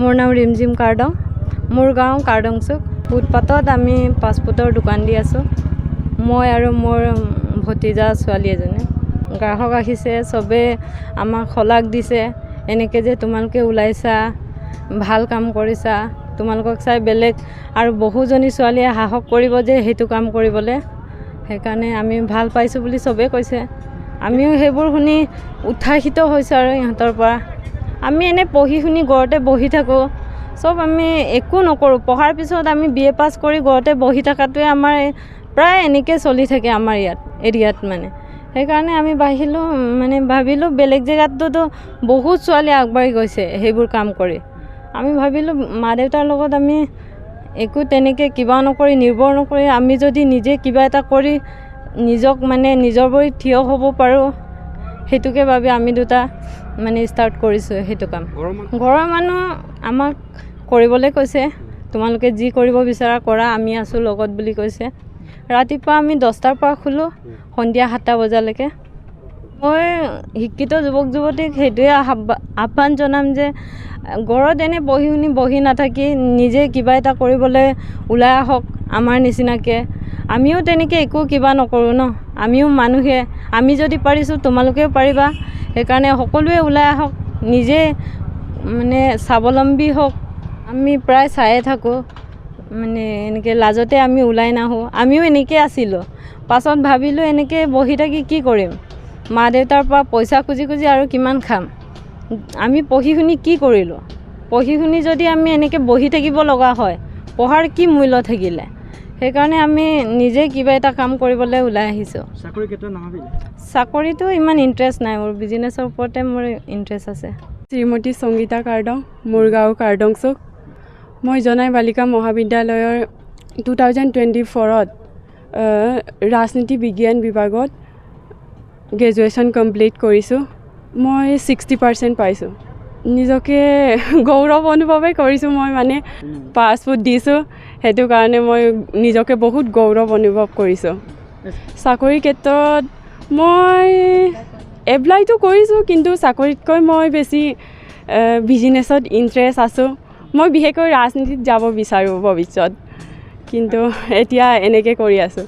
মোৰ নাম ৰিমজিম কাৰ্ডং। মোৰ গাঁও কাৰ্ডংচুক। ফুটপাথত আমি ফাষ্টফুডৰ দোকান দি আছোঁ। মই আৰু মোৰ ভতিজা ছোৱালী এজনী। গ্ৰাহক আহিছে, চবেই আমাক শলাগ দিছে, এনেকৈ যে তোমালোকে ওলাইছা, ভাল কাম কৰিছা, তোমালোকক চাই বেলেগ আৰু বহুজনী ছোৱালীয়ে সাহস কৰিব যে সেইটো কাম কৰিবলৈ। সেইকাৰণে আমি ভাল পাইছোঁ বুলি চবেই কৈছে। আমিও সেইবোৰ শুনি উৎসাহিত হৈছোঁ আৰু ইহঁতৰ পৰা। আমি এনেই পঢ়ি শুনি ঘৰতে বহি থাকোঁ, চব আমি একো নকৰোঁ। পঢ়াৰ পিছত আমি BA পাছ কৰি ঘৰতে বহি থকাটোৱে আমাৰ প্ৰায় এনেকৈ চলি থাকে আমাৰ এৰিয়াত মানে। সেইকাৰণে আমি ভাবিলোঁ বেলেগ জেগাততো বহুত ছোৱালী আগবাঢ়ি গৈছে সেইবোৰ কাম কৰি। আমি ভাবিলোঁ মা দেউতাৰ লগত আমি একো তেনেকৈ কিবা নকৰি, নিৰ্ভৰ নকৰি, আমি যদি নিজে কিবা এটা কৰি নিজক নিজৰ ভৰিত থিয় হ'ব পাৰোঁ, সেইটোকে ভাবি আমি দুটা ষ্টাৰ্ট কৰিছোঁ সেইটো কাম। ঘৰৰ মানুহ আমাক কৰিবলৈ কৈছে, তোমালোকে যি কৰিব বিচাৰা কৰা, আমি আছোঁ লগত বুলি কৈছে। ৰাতিপুৱা আমি 10টাৰ পৰা খোলোঁ, সন্ধিয়া 7টা বজালৈকে। মই শিক্ষিত যুৱক যুৱতীক সেইটোৱে আহ্বান জনাম যে ঘৰত এনেই বহি নাথাকি নিজে কিবা এটা কৰিবলৈ ওলাই আহক। আমাৰ নিচিনাকৈ আমিও তেনেকৈ একো কিবা নকৰোঁ ন, আমিও মানুহে। আমি যদি পাৰিছোঁ তোমালোকেও পাৰিবা। সেইকাৰণে সকলোৱে ওলাই আহক, নিজে স্বাৱলম্বী হওক। আমি প্ৰায় চায়ে থাকোঁ, এনেকৈ লাজতে আমি ওলাই নাহোঁ। আমিও এনেকৈ আছিলোঁ। পাছত ভাবিলোঁ এনেকৈ বহি থাকি কি কৰিম, মা দেউতাৰ পৰা পইচা খুজি আৰু কিমান খাম। আমি পঢ়ি শুনি কি কৰিলোঁ? পঢ়ি শুনি যদি আমি এনেকৈ বহি থাকিব লগা হয়, পঢ়াৰ কি মূল্য থাকিলে? সেইকাৰণে আমি নিজে কিবা এটা কাম কৰিবলৈ ওলাই আহিছোঁ। চাকৰিটো ইমান ইণ্টাৰেষ্ট নাই মোৰ, বিজনেছৰ ওপৰতে মোৰ ইণ্টাৰেষ্ট আছে। শ্ৰীমতী সংগীতা কাৰ্ডং, মোৰ গাঁও কাৰ্ডংচুক। মই জনাই বালিকা মহাবিদ্যালয়ৰ 2024ত ৰাজনীতি বিজ্ঞান বিভাগত গ্ৰেজুৱেশ্যন কমপ্লিট কৰিছোঁ। মই 60% পাইছোঁ। নিজকে গৌৰৱ অনুভৱেই কৰিছোঁ। মই পাছপোৰ্ট দিছোঁ, সেইটো কাৰণে মই নিজকে বহুত গৌৰৱ অনুভৱ কৰিছোঁ। চাকৰিৰ ক্ষেত্ৰত মই এপ্লাইটো কৰিছোঁ, কিন্তু চাকৰিতকৈ মই বেছি বিজনেছত ইণ্টাৰেষ্ট আছোঁ। মই বিশেষকৈ ৰাজনীতিত যাব বিচাৰোঁ ভৱিষ্যত, কিন্তু এতিয়া এনেকৈ কৰি আছোঁ।